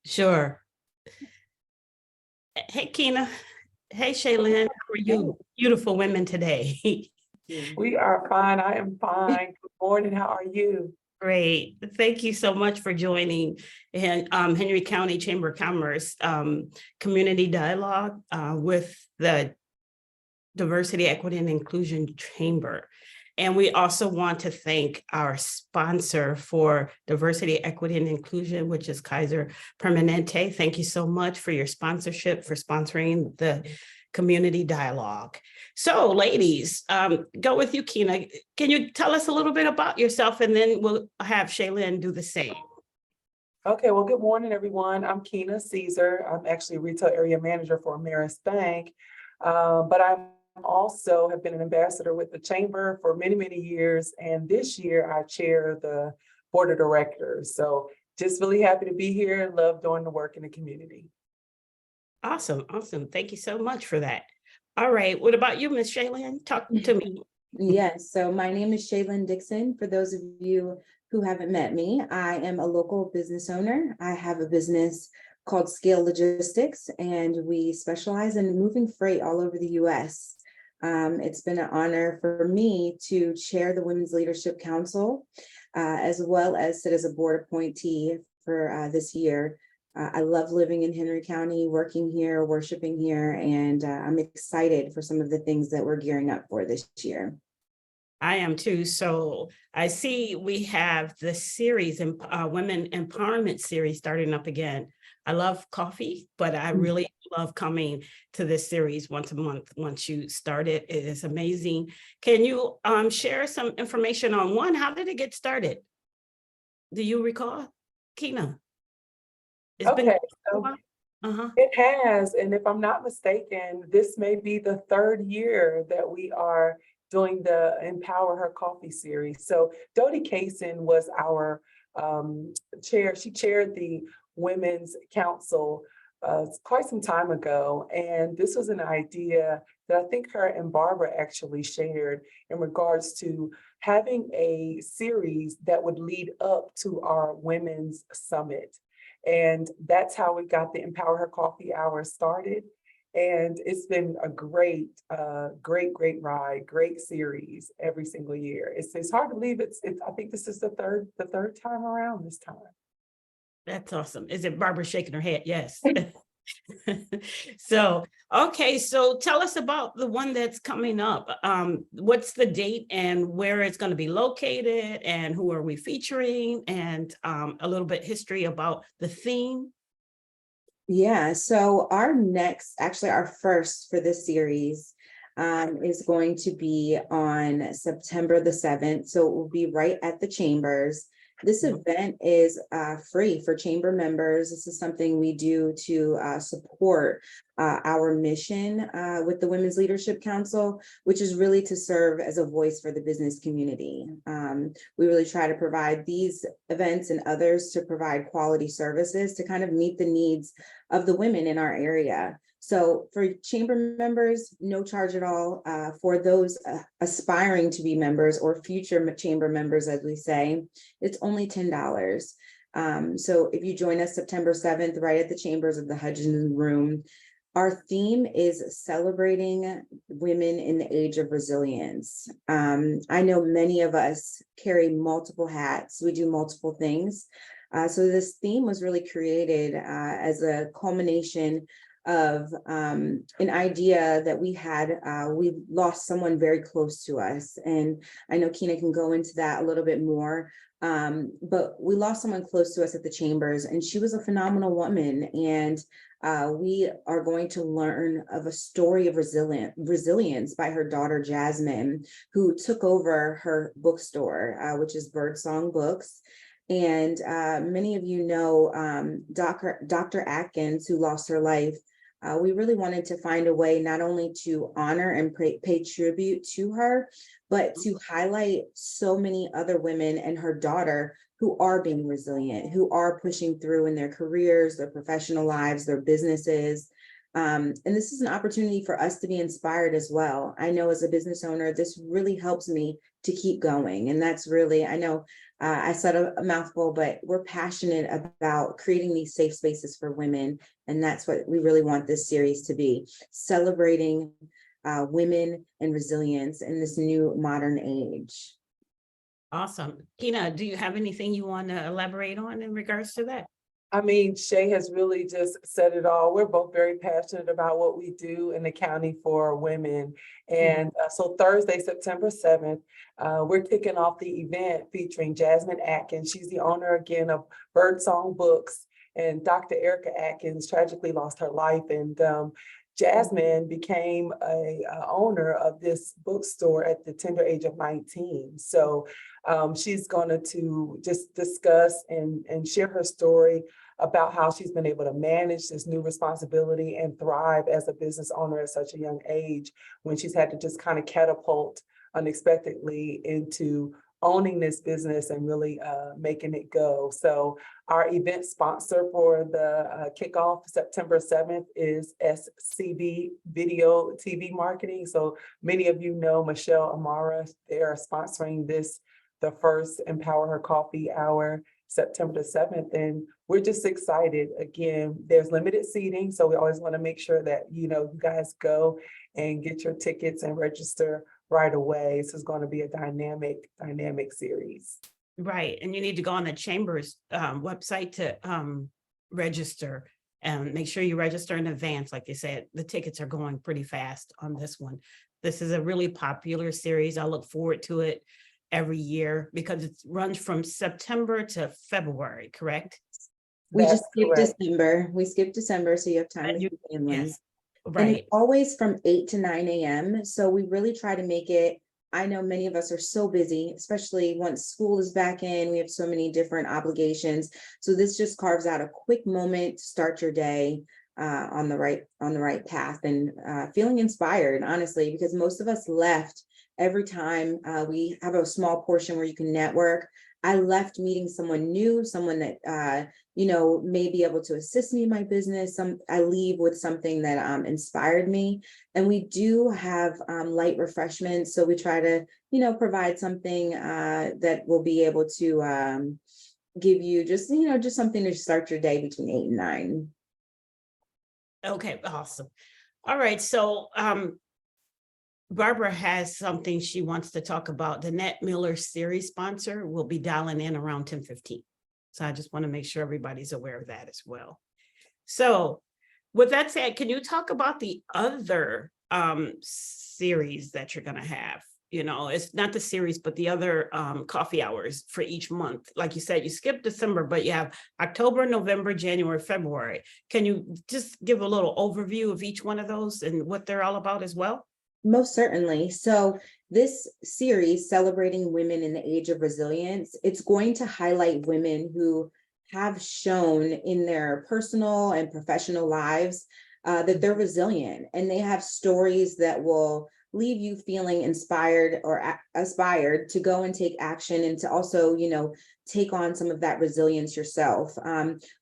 Sure. Hey, Kina. Hey, Shaylin. How are you? Beautiful women today. We are fine. I am fine. Good morning. How are you? Great. Thank you so much for joining and Henry County Chamber of Commerce Community Dialogue with the Diversity, Equity, and Inclusion Chamber. And we also want to thank our sponsor for diversity, equity, and inclusion, which is Kaiser Permanente. Thank you so much for your sponsorship, for sponsoring the community dialogue. So ladies, go with you, Kina. Can you tell us a little bit about yourself, and then we'll have Shaylin do the same. Okay, well, good morning, everyone. I'm Kina Caesar. I'm actually retail area manager for Ameris Bank, but I'm also have been an ambassador with the chamber for many, many years. And this year I chair the board of directors. So just really happy to be here and love doing the work in the community. Awesome, awesome. Thank you so much for that. All right, what about you, Miss Shaylin? Talk to me. Yes, so my name is Shaylin Dixon. For those of you who haven't met me, I am a local business owner. I have a business called Scale Logistics, and we specialize in moving freight all over the US. It's been an honor for me to chair the Women's Leadership Council, as well as sit as a board appointee for this year. I love living in Henry County, working here, worshiping here, and I'm excited for some of the things that we're gearing up for this year. I am too. So I see we have the series, Women Empowerment Series starting up again. I love coffee, but I really love coming to this series once a month. Once you start it, it is amazing. Can you share some information on one? How did it get started? Do you recall, Kina? It's Okay, been so it has, and if I'm not mistaken, this may be the third year that we are doing the Empower Her Coffee series. So Dodie Kaysen was our chair. She chaired the Women's Council quite some time ago, and this was an idea that I think her and Barbara actually shared in regards to having a series that would lead up to our Women's Summit. And that's how we got the Empower Her Coffee Hour started. And it's been a great ride, great series every single year. It's hard to believe I think this is the third time around this time. That's awesome. Is it Barbara shaking her head? Yes. So, okay. So tell us about the one that's coming up. What's the date and where it's going to be located and who are we featuring, and a little bit history about the theme. Yeah, so our first for this series is going to be on September the 7th. So it will be right at the Chambers. This event is free for chamber members. This is something we do to support our mission with the Women's Leadership Council, which is really to serve as a voice for the business community. We really try to provide these events and others to provide quality services to kind of meet the needs of the women in our area. So for chamber members, no charge at all. For those aspiring to be members or future chamber members, as we say, it's only $10. So if you join us September 7th, right at the Chambers of the Hudgens Room, our theme is celebrating women in the age of resilience. I know many of us carry multiple hats. We do multiple things. So this theme was really created as a culmination of an idea that we had. We lost someone very close to us, and I know Kina can go into that a little bit more, but we lost someone close to us at the Chambers, and she was a phenomenal woman, and we are going to learn of a story of resilience by her daughter Jasmine, who took over her bookstore, which is Birdsong Books. And many of you know Dr. Atkins, who lost her life. We really wanted to find a way not only to honor and pay tribute to her, but to highlight so many other women and her daughter who are being resilient, who are pushing through in their careers, their professional lives, their businesses. And this is an opportunity for us to be inspired as well. I know as a business owner, this really helps me to keep going. And that's really, I know I said a mouthful, but we're passionate about creating these safe spaces for women. And that's what we really want this series to be, celebrating women and resilience in this new modern age. Awesome. Kina, do you have anything you want to elaborate on in regards to that? I mean, Shay has really just said it all. We're both very passionate about what we do in the county for women. And so Thursday, September 7th, we're kicking off the event featuring Jasmine Atkins. She's the owner again of Birdsong Books. And Dr. Erica Atkins tragically lost her life. And Jasmine became a owner of this bookstore at the tender age of 19. So she's going to just discuss and share her story about how she's been able to manage this new responsibility and thrive as a business owner at such a young age, when she's had to just kind of catapult unexpectedly into owning this business and really making it go. So our event sponsor for the kickoff September 7th is SCB Video TV Marketing. So many of you know Michelle Amara. They are sponsoring this, the first Empower Her Coffee Hour, September the 7th. And we're just excited. Again, there's limited seating, so we always want to make sure that, you guys go and get your tickets and register right away. This is going to be a dynamic series. Right. And you need to go on the Chamber's website to register, and make sure you register in advance. Like you said, the tickets are going pretty fast on this one. This is a really popular series. I look forward to it every year because it runs from September to February, correct? We That's just skipped correct. December. We skipped December, so you have time And with you- your family. Yes, And right. it's always from 8 to 9 a.m. So we really try to make it. I know many of us are so busy, especially once school is back in. We have so many different obligations. So this just carves out a quick moment to start your day on the right path and feeling inspired, honestly, because most of us left every time we have a small portion where you can network. I left meeting someone new, someone that may be able to assist me in my business. I leave with something that inspired me. And we do have light refreshments. So we try to, provide something that will be able to give you just something to start your day between 8 and 9. Okay, awesome. All right, so Barbara has something she wants to talk about. The Net Miller series sponsor will be dialing in around 10:15. So I just want to make sure everybody's aware of that as well. So with that said, can you talk about the other series that you're going to have? It's not the series, but the other coffee hours for each month. Like you said, you skipped December, but you have October, November, January, February. Can you just give a little overview of each one of those and what they're all about as well? Most certainly. So this series, Celebrating Women in the Age of Resilience, it's going to highlight women who have shown in their personal and professional lives that they're resilient, and they have stories that will leave you feeling inspired or aspired to go and take action, and to also, take on some of that resilience yourself.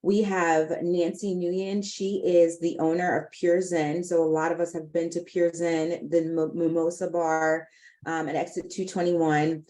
We have Nancy Nguyen. She is the owner of Pure Zen. So a lot of us have been to Pure Zen, the Mimosa Bar at Exit 221.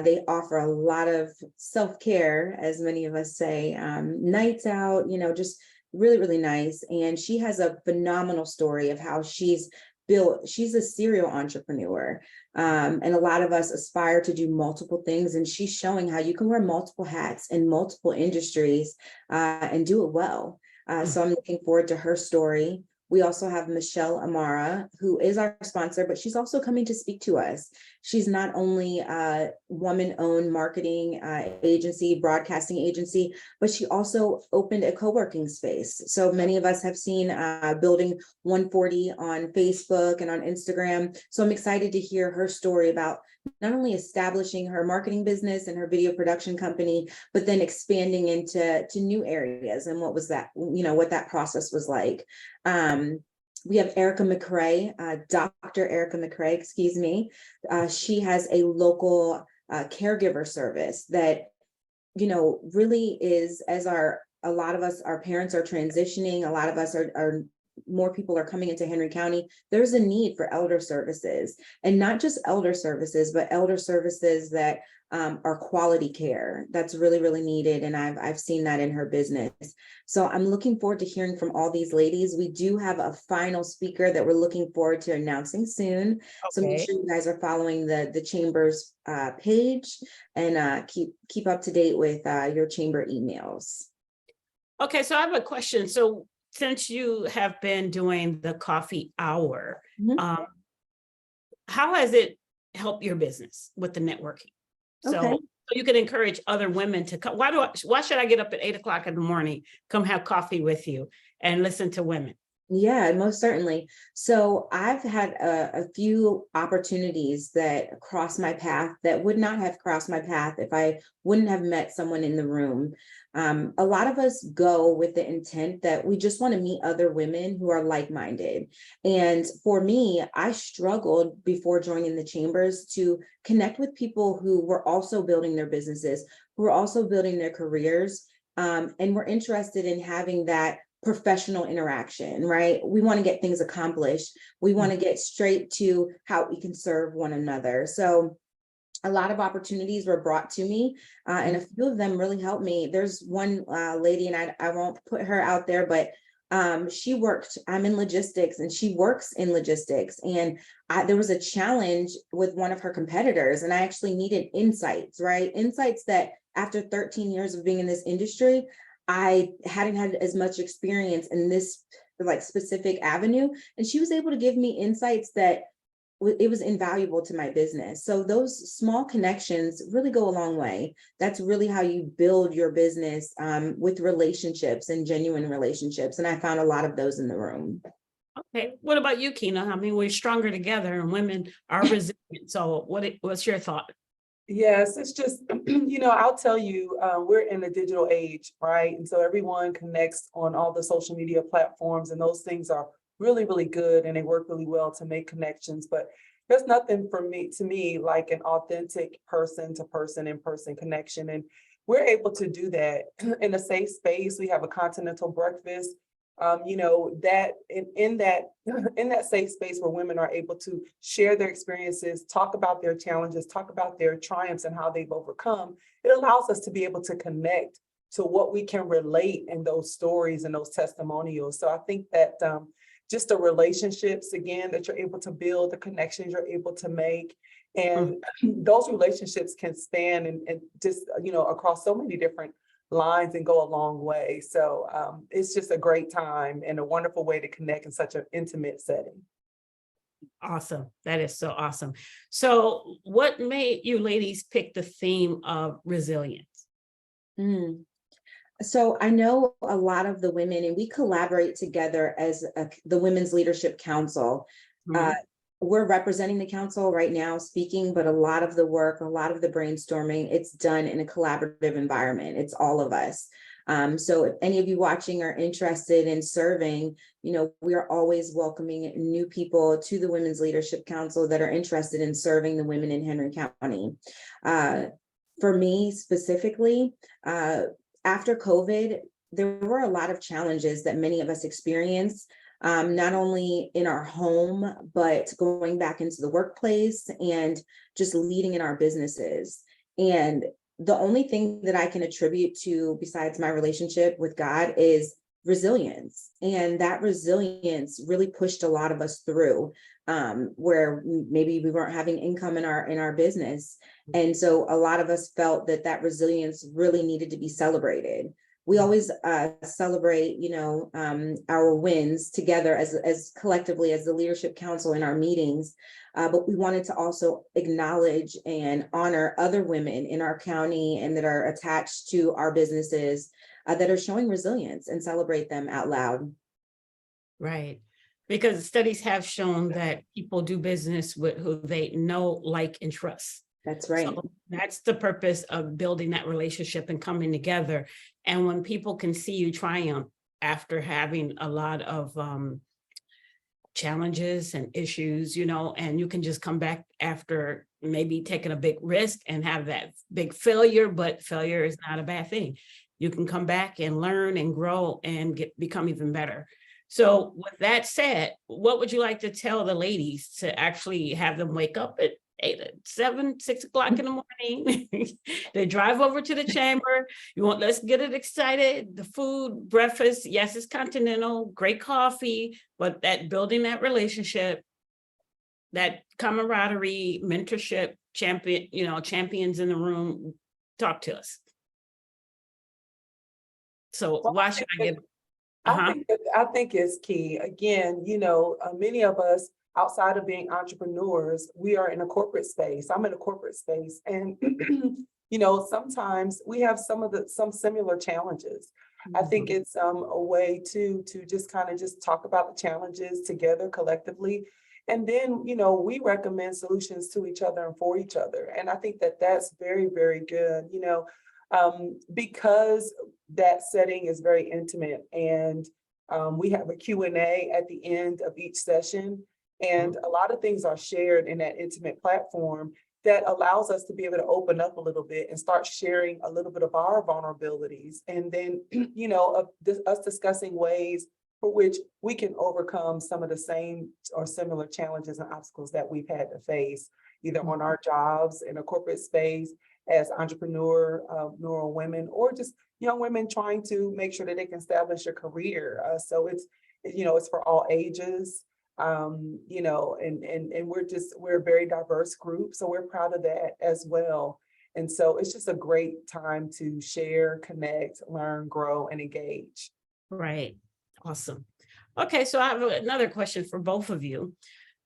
They offer a lot of self-care, as many of us say, nights out, just really, really nice. And she has a phenomenal story of how she's a serial entrepreneur. And a lot of us aspire to do multiple things. And she's showing how you can wear multiple hats in multiple industries and do it well. So I'm looking forward to her story. We also have Michelle Amara, who is our sponsor, but she's also coming to speak to us. She's not only a woman-owned marketing agency, broadcasting agency, but she also opened a co-working space. So many of us have seen Building 140 on Facebook and on Instagram. So I'm excited to hear her story about not only establishing her marketing business and her video production company, but then expanding into new areas and what that process was like. We have Erica McRae, Dr. Erica McRae, excuse me. She has a local caregiver service that, really is, as a lot of us, our parents are transitioning. A lot of us are more people are coming into Henry County, there's a need for elder services, and not just elder services, but elder services that are quality care. That's really, really needed. And I've seen that in her business. So I'm looking forward to hearing from all these ladies. We do have a final speaker that we're looking forward to announcing soon. So make Okay. sure you guys are following the chamber's page, and keep up to date with your chamber emails. Okay, so I have a question. So since you have been doing the coffee hour, Mhm. how has it helped your business with the networking? So, Okay. so you can encourage other women to come. Why should I get up at 8 o'clock in the morning, come have coffee with you and listen to women? Yeah, most certainly. So I've had a few opportunities that crossed my path that would not have crossed my path if I wouldn't have met someone in the room. A lot of us go with the intent that we just want to meet other women who are like-minded. And for me, I struggled before joining the chambers to connect with people who were also building their businesses, who were also building their careers, and were interested in having that professional interaction, right? We want to get things accomplished. We want to get straight to how we can serve one another. So a lot of opportunities were brought to me, and a few of them really helped me. There's one lady, and I won't put her out there, but I'm in logistics and she works in logistics. And there was a challenge with one of her competitors, and I actually needed insights, right? Insights that after 13 years of being in this industry, I hadn't had as much experience in this like specific avenue. And she was able to give me insights that it was invaluable to my business. So those small connections really go a long way. That's really how you build your business, with relationships and genuine relationships. And I found a lot of those in the room. Okay, what about you, Kina? I mean, we're stronger together and women are resilient. So what's your thought? Yes, it's just, I'll tell you, we're in a digital age, right? And so everyone connects on all the social media platforms, and those things are really, really good and they work really well to make connections. But there's nothing to me, like an authentic person to person, in-person connection. And we're able to do that in a safe space. We have a continental breakfast. That in that in that safe space where women are able to share their experiences, talk about their challenges, talk about their triumphs and how they've overcome, it allows us to be able to connect to what we can relate in those stories and those testimonials. So I think that just the relationships, again, that you're able to build, the connections you're able to make, and those relationships can span and just, across so many different lines and go a long way. So it's just a great time and a wonderful way to connect in such an intimate setting. Awesome. That is so awesome. So what made you ladies pick the theme of resilience? Mm. So I know a lot of the women, and we collaborate together as the Women's Leadership Council. Mhm. We're representing the council right now speaking, but a lot of the work, a lot of the brainstorming, it's done in a collaborative environment. It's all of us. So if any of you watching are interested in serving, we are always welcoming new people to the Women's Leadership Council that are interested in serving the women in Henry County. For me specifically, after COVID, there were a lot of challenges that many of us experienced, not only in our home, but going back into the workplace and just leading in our businesses. And the only thing that I can attribute to, besides my relationship with God, is resilience. And that resilience really pushed a lot of us through, where maybe we weren't having income in our business. And so a lot of us felt that resilience really needed to be celebrated. We always celebrate, our wins together as collectively as the Leadership Council in our meetings. But we wanted to also acknowledge and honor other women in our county and that are attached to our businesses that are showing resilience, and celebrate them out loud. Right. Because studies have shown that people do business with who they know, like, and trust. That's right. So that's the purpose of building that relationship and coming together. And when people can see you triumph after having a lot of challenges and issues, and you can just come back after maybe taking a big risk and have that big failure, but failure is not a bad thing. You can come back and learn and grow and become even better. So with that said, what would you like to tell the ladies to actually have them wake up at 7, 6 o'clock in the morning? They drive over to the chamber. Let's get it excited. The food, breakfast, yes, it's continental, great coffee, but that building that relationship, that camaraderie, mentorship, champions in the room, talk to us. So Well, why should I give? I think it's key. Again, many of us outside of being entrepreneurs, we are in a corporate space. I'm in a corporate space, and sometimes we have some similar challenges. I think it's a way to just kind of just talk about the challenges together collectively. And then, we recommend solutions to each other and for each other. And I think that that's very, very good, because that setting is very intimate, and we have a Q&A at the end of each session. And a lot of things are shared in that intimate platform that allows us to be able to open up a little bit and start sharing a little bit of our vulnerabilities. And then, us discussing ways for which we can overcome some of the same or similar challenges and obstacles that we've had to face, either on our jobs in a corporate space, as entrepreneurial women, or just young women trying to make sure that they can establish a career. So it's for all ages. And we're a very diverse group, so we're proud of that as well. And so it's just a great time to share, connect, learn, grow, and engage. Right. Awesome. Okay, so I have another question for both of you.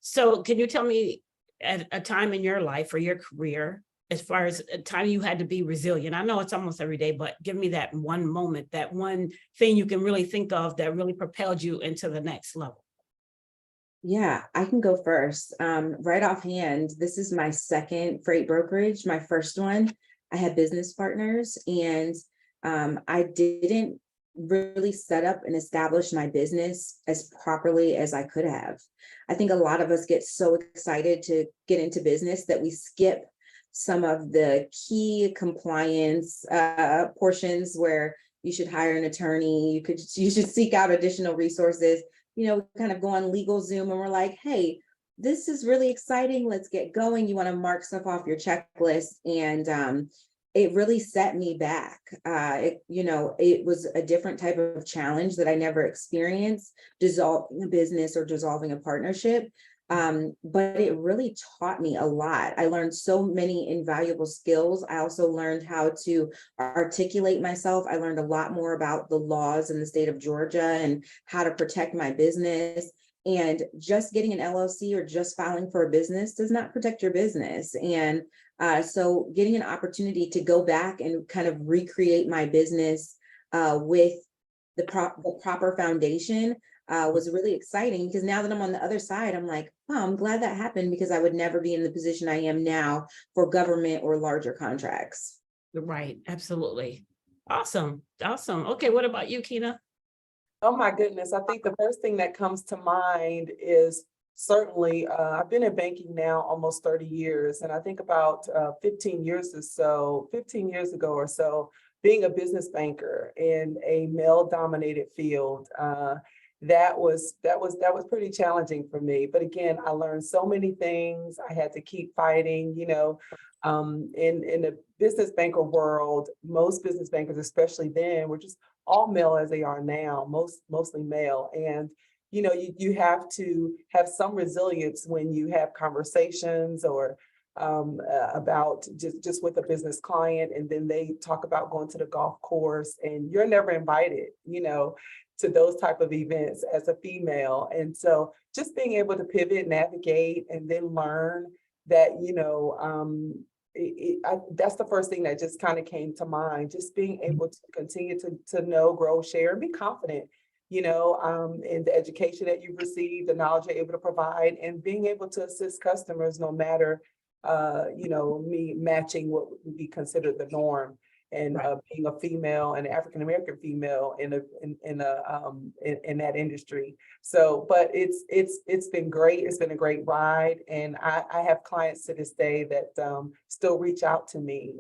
So can you tell me at a time in your life or your career, as far as a time you had to be resilient? I know it's almost every day, but give me that one moment, that one thing you can really think of that really propelled you into the next level. Yeah, I can go first. Right offhand, this is my second freight brokerage. My first one, I had business partners, and I didn't really set up and establish my business as properly as I could have. I think a lot of us get so excited to get into business that we skip some of the key compliance portions where you should hire an attorney, you should seek out additional resources, kind of go on LegalZoom, and we're like, hey, this is really exciting. Let's get going. You want to mark stuff off your checklist. And it really set me back. It was a different type of challenge that I never experienced, dissolving a business or dissolving a partnership. But it really taught me a lot. I learned so many invaluable skills. I also learned how to articulate myself. I learned a lot more about the laws in the state of Georgia and how to protect my business. And just getting an LLC or just filing for a business does not protect your business. And so getting an opportunity to go back and kind of recreate my business with the proper foundation was really exciting, because now that I'm on the other side, I'm like, wow, I'm glad that happened, because I would never be in the position I am now for government or larger contracts. Right. Absolutely. Awesome. Okay. What about you, Kina? Oh my goodness. I think the first thing that comes to mind is certainly, I've been in banking now almost 30 years. And I think about 15 years ago or so, being a business banker in a male-dominated field, that was pretty challenging for me. But again, I learned so many things. I had to keep fighting, in the business banker world. Most business bankers, especially then, were just all male, as they are now, mostly male. And you have to have some resilience when you have conversations or about just with a business client, and then they talk about going to the golf course, and you're never invited, to those type of events as a female. And so just being able to pivot, navigate, and then learn that, that's the first thing that just kind of came to mind. Just being able to continue to know, grow, share, and be confident, in the education that you've received, the knowledge you're able to provide, and being able to assist customers no matter, me matching what would be considered the norm. And Right. Being a female and African-American female in that industry. So, but it's been great. It's been a great ride. And I have clients to this day that still reach out to me.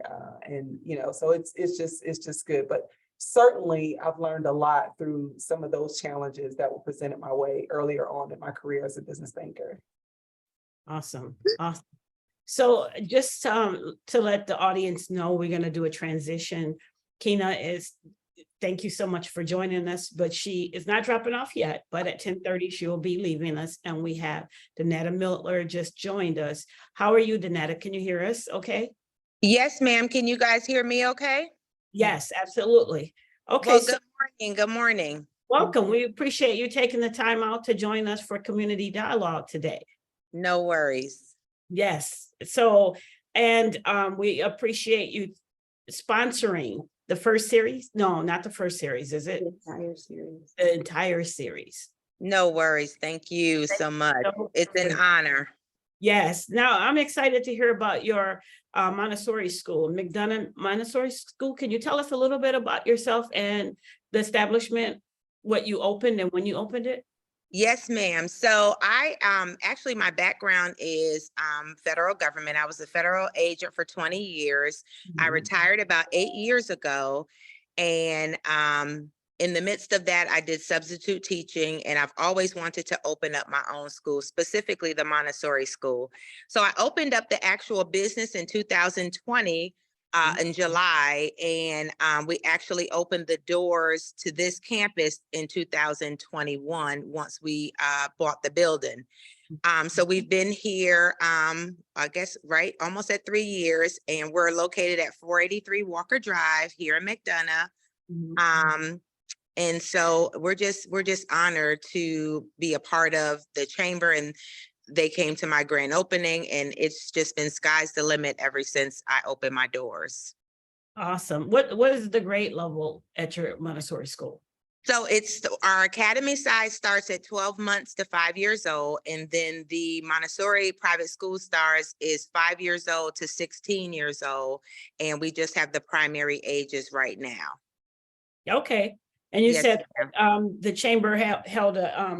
So it's just good. But certainly I've learned a lot through some of those challenges that were presented my way earlier on in my career as a business banker. Awesome, awesome. So just to let the audience know, we're gonna do a transition. Kina is, thank you so much for joining us, but she is not dropping off yet, but at 10:30 she will be leaving us, and we have Danetta Miller just joined us. How are you, Danetta? Can you hear us okay? Yes, ma'am. Can you guys hear me okay? Yes, absolutely. Okay, Well, so good morning. Good morning. welcome. We appreciate you taking the time out to join us for Community Dialogue today. No worries. Yes, so, and we appreciate you sponsoring the first series. No, not the first series, is it? The entire series. The entire series. No worries. Thank you so much. so It's an much. honor. Yes, now I'm excited to hear about your Montessori school, McDonough Montessori School. Can you tell us a little bit about yourself and the establishment, what you opened and when you opened it? Yes, ma'am. So I actually my background is federal government. I was a federal agent for 20 years. I Mhm. retired about 8 years ago. And in the midst of that, I did substitute teaching, and I've always wanted to open up my own school, specifically the Montessori school. So I opened up the actual business in 2020 in July, and we actually opened the doors to this campus in 2021 once we bought the building. So we've been here, I guess, right, almost at 3 years, and we're located at 483 Walker Drive here in McDonough. Mhm. And so we're just honored to be a part of the chamber, and they came to my grand opening, and it's just been sky's the limit ever since I opened my doors. Awesome. What is the grade level at your Montessori school? So our academy size starts at 12 months to 5 years old. And then the Montessori private school stars is 5 years old to 16 years old. And we just have the primary ages right now. Okay, and you Yes, said ma'am. the chamber held a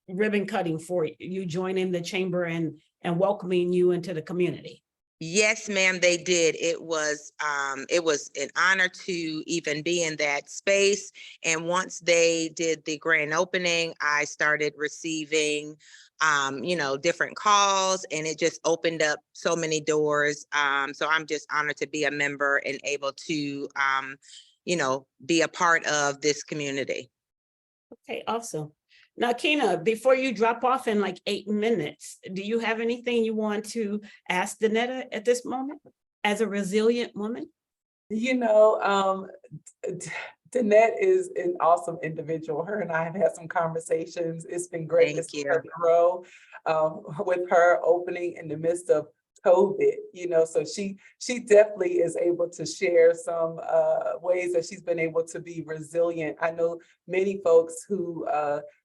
ribbon cutting for you joining the chamber and welcoming you into the community. Yes, ma'am, they did. It was an honor to even be in that space. And once they did the grand opening, I started receiving different calls, and it just opened up so many doors. So I'm just honored to be a member and able to be a part of this community. Okay, awesome. Now, Kina, before you drop off in like 8 minutes, do you have anything you want to ask Danetta at this moment as a resilient woman? You know, Danette is an awesome individual. Her and I have had some conversations. It's been great to Thank see you. her grow with her opening in the midst of COVID, so she definitely is able to share some ways that she's been able to be resilient. I know many folks who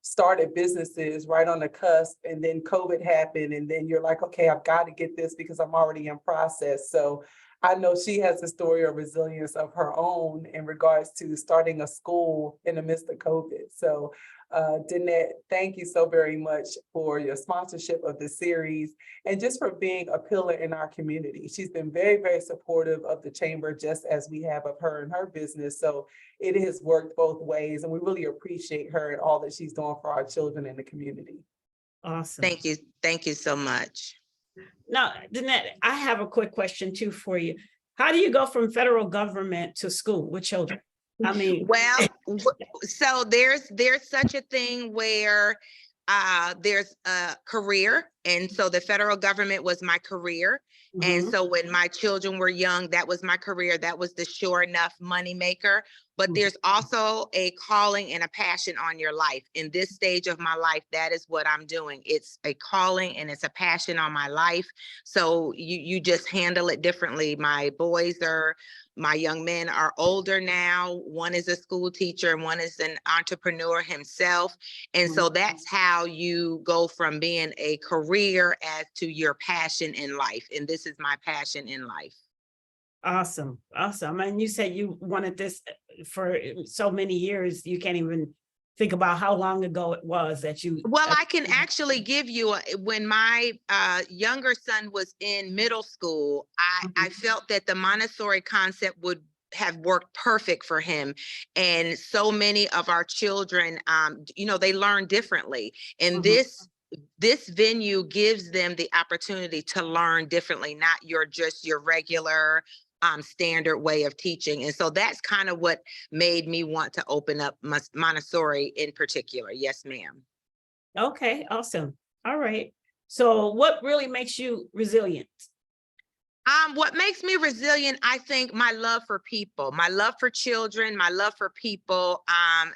started businesses right on the cusp, and then COVID happened, and then you're like, okay, I've got to get this because I'm already in process. So I know she has a story of resilience of her own in regards to starting a school in the midst of COVID. So Danette, thank you so very much for your sponsorship of the series and just for being a pillar in our community. She's been very, very supportive of the chamber, just as we have of her and her business. So it has worked both ways, and we really appreciate her and all that she's doing for our children in the community. Awesome. Thank you. Thank you so much. Now, Danette, I have a quick question too for you. How do you go from federal government to school with children? I mean, Well, so there's such a thing where there's a career. And so the federal government was my career. And mhm, so when my children were young, that was my career. That was the sure enough money maker. But there's also a calling and a passion on your life. In this stage of my life, that is what I'm doing. It's a calling and it's a passion on my life. So you just handle it differently. My young men are older now. One is a school teacher and one is an entrepreneur himself. And so that's how you go from being a career as to your passion in life. And this is my passion in life. awesome, awesome. And you said you wanted this for so many years, you can't even think about how long ago it was that you. Well, I can actually give you, when my younger son was in middle school, I felt that the Montessori concept would have worked perfect for him. And so many of our children, they learn differently. And Mhm. this venue gives them the opportunity to learn differently, not your regular standard way of teaching. And so that's kind of what made me want to open up Montessori in particular. Yes, ma'am. Okay, awesome. All right. So what really makes you resilient? What makes me resilient, I think my love for people, my love for children, my love for people.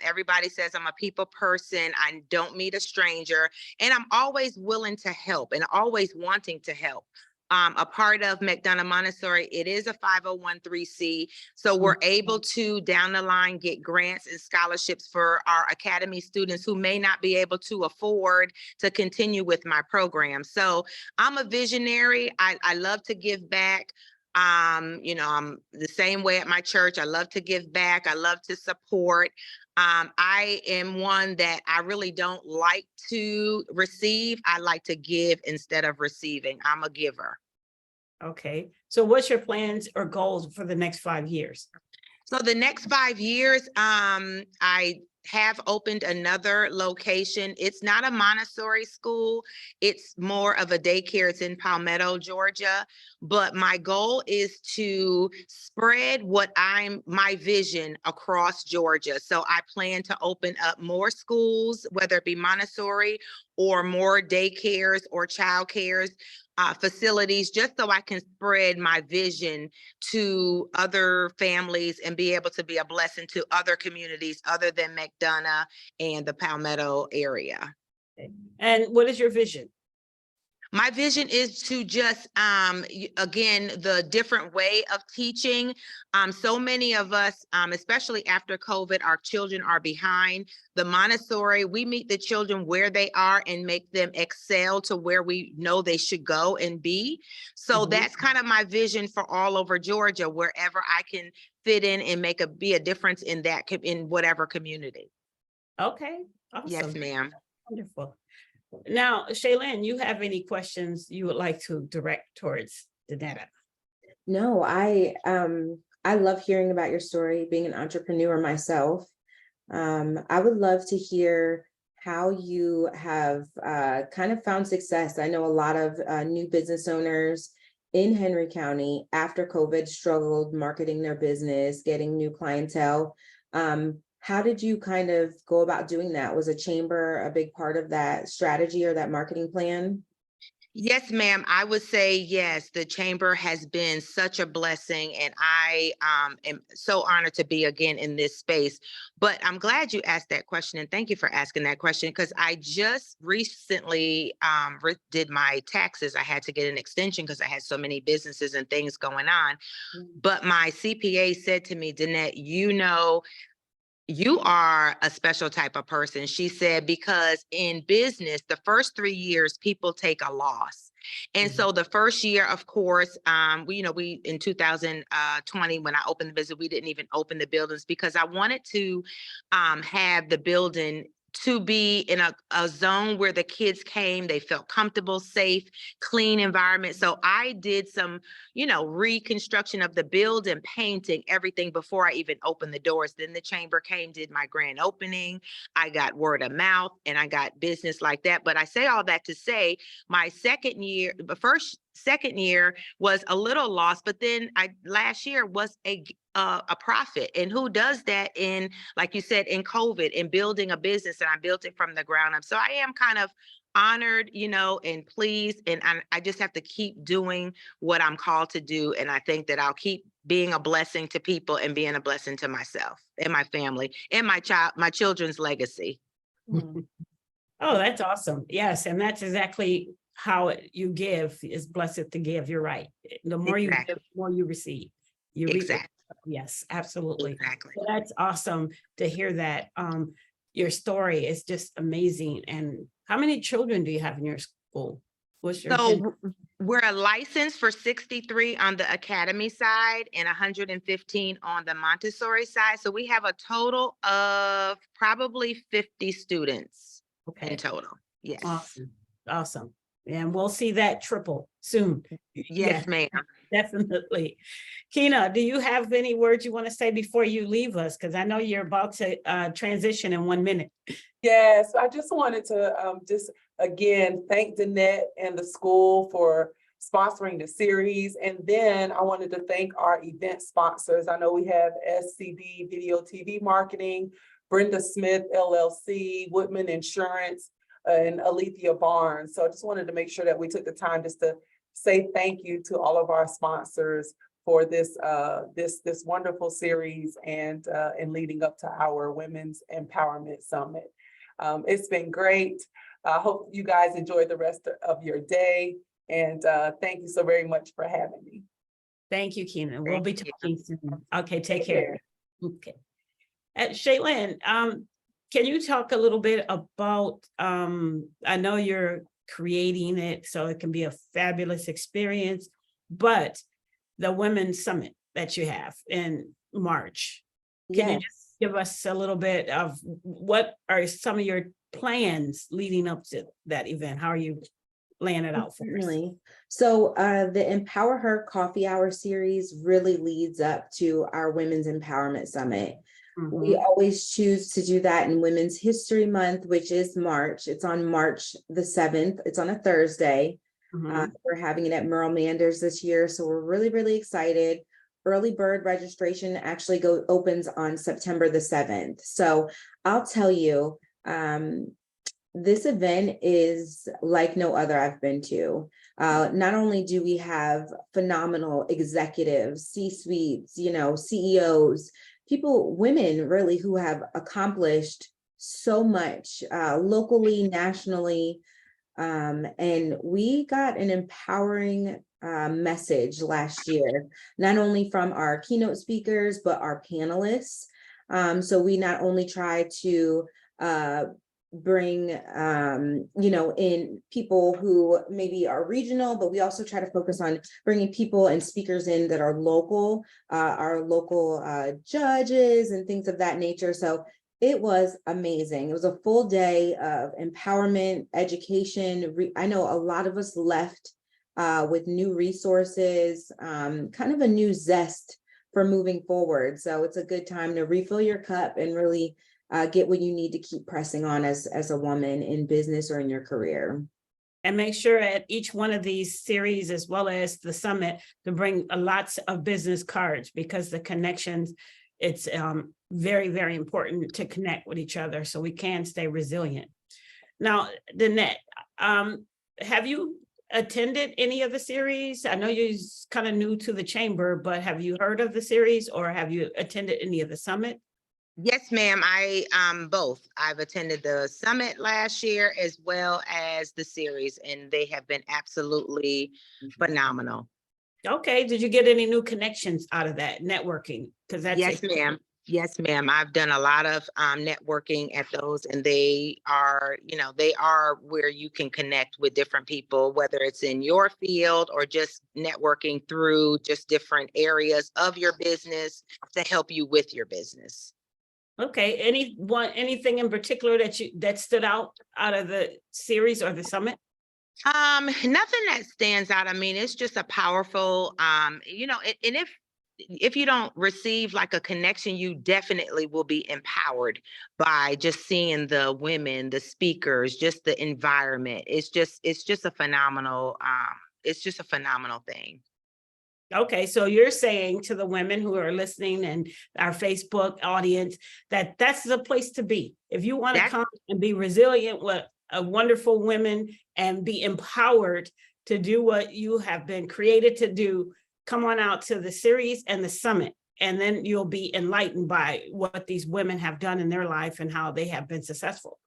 Everybody says I'm a people person. I don't meet a stranger, and I'm always willing to help and always wanting to help. A part of McDonough Montessori, it is a 501(c)(3), so we're able to down the line get grants and scholarships for our academy students who may not be able to afford to continue with my program. So I'm a visionary. I love to give back. I'm the same way at my church. I love to give back. I love to support. I am one that I really don't like to receive. I like to give instead of receiving. I'm a giver. Okay. So what's your plans or goals for the next 5 years? So the next 5 years, I have opened another location. It's not a Montessori school. It's more of a daycare. It's in Palmetto, Georgia. But my goal is to spread my vision across Georgia. So I plan to open up more schools, whether it be Montessori or more daycares or child cares. Facilities, just so I can spread my vision to other families and be able to be a blessing to other communities other than McDonough and the Palmetto area. And what is your vision? My vision is to just, again, the different way of teaching. So many of us, especially after COVID, our children are behind. The Montessori, we meet the children where they are and make them excel to where we know they should go and be. So that's kind of my vision for all over Georgia, wherever I can fit in and be a difference in in whatever community. Okay, awesome. Yes, ma'am. Wonderful. Now, Shaylin, you have any questions you would like to direct towards Danetta? No, I love hearing about your story, being an entrepreneur myself. I would love to hear how you have kind of found success. I know a lot of new business owners in Henry County after COVID struggled marketing their business, getting new clientele. How did you kind of go about doing that? Was a chamber a big part of that strategy or that marketing plan? Yes, ma'am. I would say yes. The chamber has been such a blessing, and I am so honored to be again in this space. But I'm glad you asked that question, and thank you for asking that question, because I just recently did my taxes. I had to get an extension because I had so many businesses and things going on. But my CPA said to me, Danette, you are a special type of person. She said, because in business, the first 3 years, people take a loss. And so the first year, of course, we in 2020, when I opened the business, we didn't even open the buildings because I wanted to have the building to be in a zone where the kids came, they felt comfortable, safe, clean environment. So I did some, reconstruction of the building, painting, everything before I even opened the doors. Then the chamber came, did my grand opening. I got word of mouth and I got business like that. But I say all that to say my second year was a little lost, but then last year was a profit. And who does that in, like you said, in COVID, in building a business, and I built it from the ground up. So I am kind of honored, and pleased, and I just have to keep doing what I'm called to do. And I think that I'll keep being a blessing to people and being a blessing to myself and my family and my children's legacy. Oh, that's awesome. Yes, and that's exactly how you give is blessed to give. You're right. The more you give, the more you receive. You reap. Exactly. Yes, absolutely. Exactly. So that's awesome to hear that. Your story is just amazing. And how many children do you have in your school? What's your So we're a license for 63 on the academy side and 115 on the Montessori side. So we have a total of probably 50 students in total. Yes. Awesome. Awesome. And we'll see that triple soon. Yes, ma'am. Definitely. Kina, do you have any words you want to say before you leave us? Because I know you're about to transition in 1 minute. Yes, I just wanted to just again thank Danette and the school for sponsoring the series. And then I wanted to thank our event sponsors. I know we have SCB Video TV Marketing, Brenda Smith LLC, Woodman Insurance, and Alethea Barnes. So I just wanted to make sure that we took the time just to say thank you to all of our sponsors for this this wonderful series and leading up to our Women's Empowerment Summit. It's been great. I hope you guys enjoy the rest of your day. And thank you so very much for having me. Thank you, Kina. We'll be Thank you. talking soon. Okay, take Take care. care. Okay. Shaylin, can you talk a little bit about, I know you're creating it so it can be a fabulous experience, but the Women's Summit that you have in March. Can you Yes. just give us a little bit of what are some of your plans leading up to that event? How are you laying it out for us? Certainly. So the Empower Her Coffee Hour series really leads up to our Women's Empowerment Summit. We Mhm. always choose to do that in Women's History Month, which is March. It's on March the 7th. It's on a Thursday. Mhm. We're having it at Merle Manders this year, so we're really, really excited. Early bird registration actually opens on September the 7th. So I'll tell you, this event is like no other I've been to. Not only do we have phenomenal executives, C-suites, CEOs, people, women really who have accomplished so much locally, nationally. And we got an empowering message last year, not only from our keynote speakers, but our panelists. So we not only try to bring in people who maybe are regional, but we also try to focus on bringing people and speakers in that are local, our local judges and things of that nature. So it was amazing. It was a full day of empowerment, education. I know a lot of us left with new resources, kind of a new zest for moving forward. So it's a good time to refill your cup and really get what you need to keep pressing on as a woman in business or in your career. And make sure at each one of these series, as well as the summit, to bring lots of business cards, because the connections, it's very, very important to connect with each other so we can stay resilient. Now, Danette, have you attended any of the series? I know you're kind of new to the chamber, but have you heard of the series or have you attended any of the summit? Yes, ma'am. I both. I've attended the summit last year as well as the series, and they have been absolutely phenomenal. Okay, did you get any new connections out of that networking? Because that's Yes, ma'am. Yes, ma'am. I've done a lot of networking at those, and they are where you can connect with different people, whether it's in your field or just networking through just different areas of your business to help you with your business. Okay, anything in particular that stood out of the series or the summit? Nothing that stands out. I mean, it's just a powerful, and if you don't receive like a connection, you definitely will be empowered by just seeing the women, the speakers, just the environment. It's just a phenomenal, it's just a phenomenal thing. Okay, so you're saying to the women who are listening and our Facebook audience that that's the place to be. If you want to come and be resilient with a wonderful women and be empowered to do what you have been created to do, come on out to the series and the summit, and then you'll be enlightened by what these women have done in their life and how they have been successful.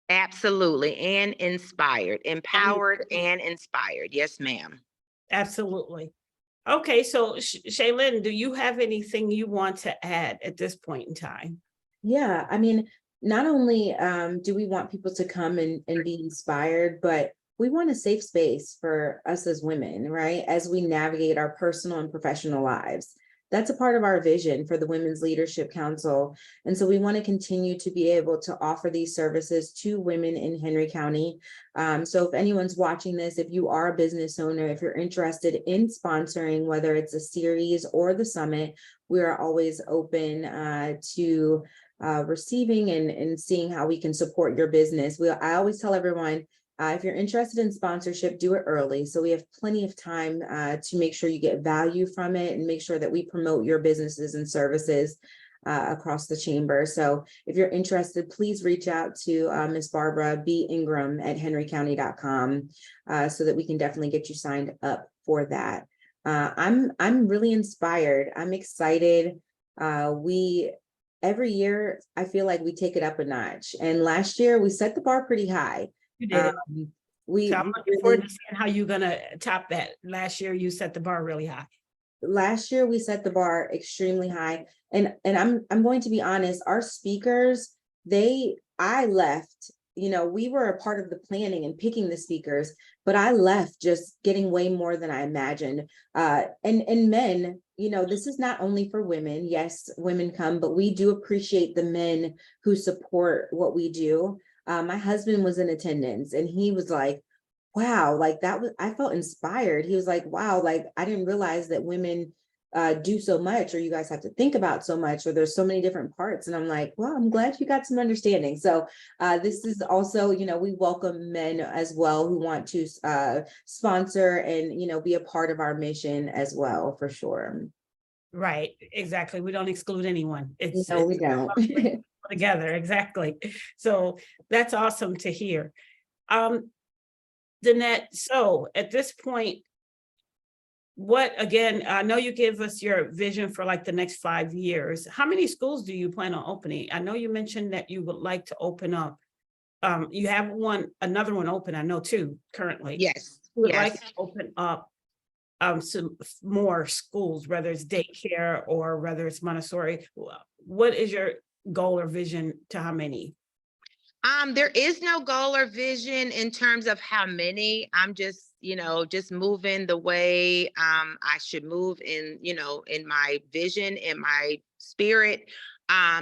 Absolutely, and inspired, empowered and inspired. Yes, ma'am. Absolutely. Okay, so Shaylin, do you have anything you want to add at this point in time? Yeah, I mean, not only do we want people to come and be inspired, but we want a safe space for us as women, right? As we navigate our personal and professional lives. that's a part of our vision for the Women's Leadership Council. And so we want to continue to be able to offer these services to women in Henry County. So if anyone's watching this, if you are a business owner, if you're interested in sponsoring, whether it's a series or the summit, we are always open to receiving and seeing how we can support your business. I always tell everyone, if you're interested in sponsorship, do it early. So we have plenty of time to make sure you get value from it and make sure that we promote your businesses and services across the chamber. So if you're interested, please reach out to Ms. Barbara B. Ingram at henrycounty.com so that we can definitely get you signed up for that. I'm really inspired. I'm excited. Every year, I feel like we take it up a notch. And last year we set the bar pretty high. You did. We So I'm looking forward to seeing how you're gonna top that. Last year, you set the bar really high. Last year we set the bar extremely high, and I'm going to be honest, our speakers, I left, we were a part of the planning and picking the speakers, but I left just getting way more than I imagined. And men, this is not only for women. Yes, women come, but we do appreciate the men who support what we do. My husband was in attendance and he was like, wow, like I felt inspired. He was like, wow, like I didn't realize that women do so much, or you guys have to think about so much, or there's so many different parts. And I'm like, well, I'm glad you got some understanding. So this is also, we welcome men as well who want to sponsor and, be a part of our mission as well, for sure. Right, exactly. We don't exclude anyone. No, we don't. Together, exactly. So that's awesome to hear. Danette, so at this point, I know you gave us your vision for like the next 5 years. How many schools do you plan on opening? I know you mentioned that you would like to open up. You have another one open, I know too, currently. Yes, You would yes. like to open up some more schools, whether it's daycare or whether it's Montessori. What is your goal or vision to how many? There is no goal or vision in terms of how many. I'm just, just moving the way I should move in, in my vision, in my spirit.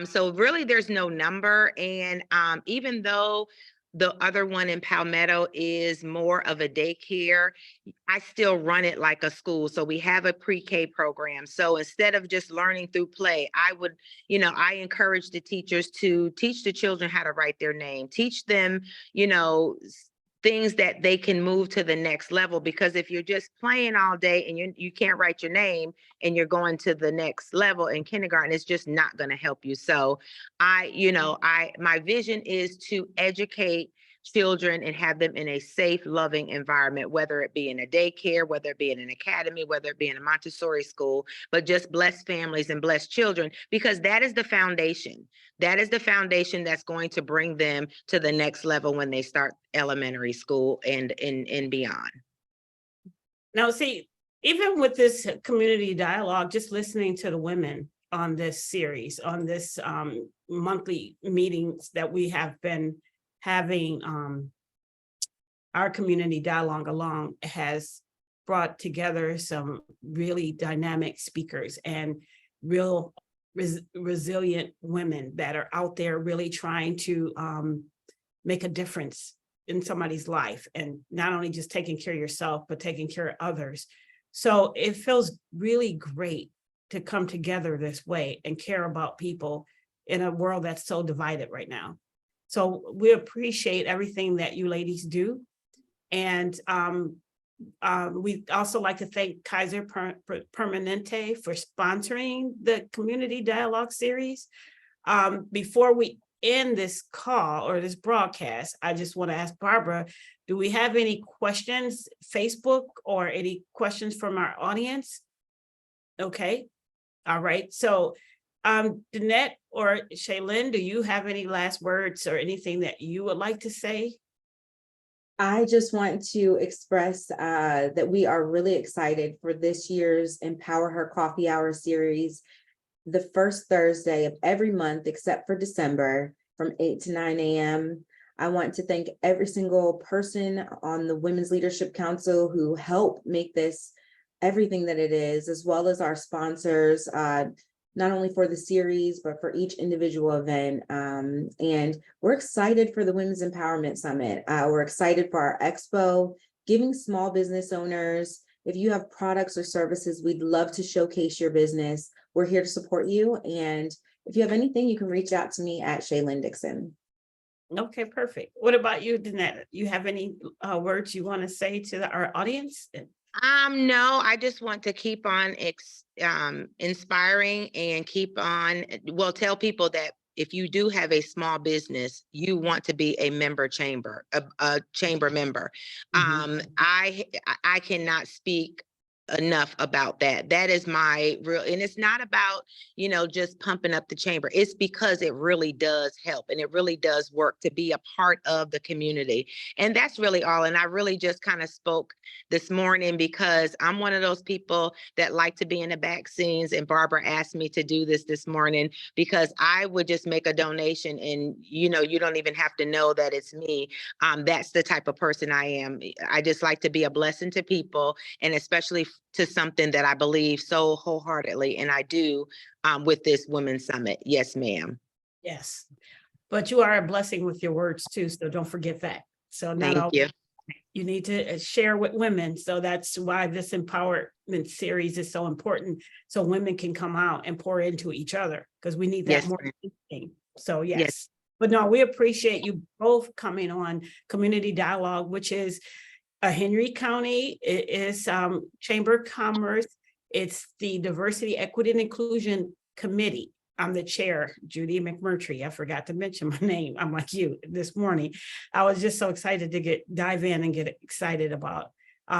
So really there's no number. And even though the other one in Palmetto is more of a daycare, I still run it like a school. So we have a pre-K program. So instead of just learning through play, I encourage the teachers to teach the children how to write their name, teach them, things that they can move to the next level. Because if you're just playing all day and you can't write your name and you're going to the next level in kindergarten, it's just not going to help you. So my vision is to educate children and have them in a safe, loving environment, whether it be in a daycare, whether it be in an academy, whether it be in a Montessori school, but just bless families and bless children, because that is the foundation. That is the foundation that's going to bring them to the next level when they start elementary school and beyond. Now, see, even with this community dialogue, just listening to the women on this series, on this monthly meetings that we have been having, our community dialogue along has brought together some really dynamic speakers and real resilient women that are out there really trying to make a difference in somebody's life, and not only just taking care of yourself, but taking care of others. So it feels really great to come together this way and care about people in a world that's so divided right now. So we appreciate everything that you ladies do. And we also like to thank Kaiser Permanente for sponsoring the Community Dialogue series. Before we end this call or this broadcast, I just want to ask Barbara, do we have any questions, Facebook, or any questions from our audience? Okay, all right. So Danette or Shaylin, do you have any last words or anything that you would like to say? I just want to express that we are really excited for this year's Empower Her Coffee Hour series, the first Thursday of every month except for December from 8 to 9 a.m. I want to thank every single person on the Women's Leadership Council who helped make this everything that it is, as well as our sponsors, not only for the series, but for each individual event. And we're excited for the Women's Empowerment Summit. We're excited for our expo, giving small business owners, if you have products or services, we'd love to showcase your business. We're here to support you. And if you have anything, you can reach out to me at Shaylin Dixon. Okay, perfect. What about you, Danette? You have any words you want to say to our audience? No, I just want to keep on inspiring and keep on, well, tell people that if you do have a small business, you want to be a member chamber, a chamber member. I cannot speak enough about that. That is my real, and it's not about, you know, just pumping up the chamber. It's because it really does help and it really does work to be a part of the community. And that's really all. And I really just kind of spoke this morning because I'm one of those people that like to be in the back scenes. And Barbara asked me to do this morning because I would just make a donation and, you know, you don't even have to know that it's me. That's the type of person I am. I just like to be a blessing to people, and especially to something that I believe so wholeheartedly, and I do with this Women's Summit. Yes, ma'am. Yes, but you are a blessing with your words too, so don't forget that. So Thank you. You need to share with women. So that's why this empowerment series is so important. So women can come out and pour into each other because we need that Yes, more. ma'am. So yes. Yes. But no, we appreciate you both coming on Community Dialogue, which is Henry County. It is Chamber of Commerce. It's the Diversity, Equity, and Inclusion Committee. I'm the chair, Judy McMurtry. I forgot to mention my name. I'm like you this morning. I was just so excited to dive in and get excited about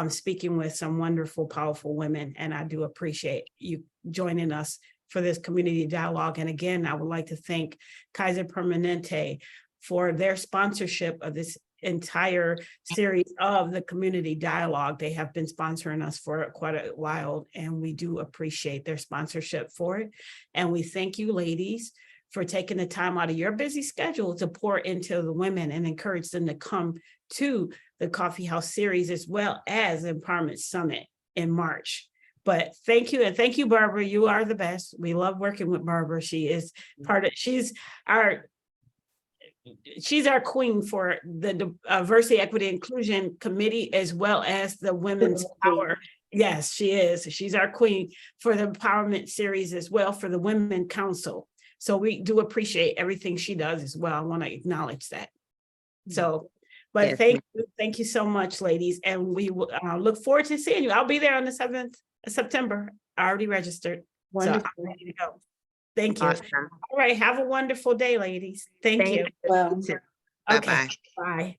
speaking with some wonderful, powerful women. And I do appreciate you joining us for this community dialogue. And again, I would like to thank Kaiser Permanente for their sponsorship of this entire series of the community dialogue. They have been sponsoring us for quite a while, and we do appreciate their sponsorship for it. And we thank you, ladies, for taking the time out of your busy schedule to pour into the women and encourage them to come to the Coffee House series as well as the Empowerment Summit in March. But thank you, and thank you, Barbara. You are the best. We love working with Barbara. She is she's our queen for the Diversity, Equity, Inclusion Committee, as well as the Women's Power. Yes, she is. She's our queen for the Empowerment Series as well, for the Women Council. So we do appreciate everything she does as well. I want to acknowledge that. So, but Yes. thank you so much, ladies. And we will look forward to seeing you. I'll be there on the 7th of September. I already registered. Wonderful. So I'm ready to go. Thank you. Awesome. All right. Have a wonderful day, ladies. Thank you. Well. Okay. Bye-bye. Bye.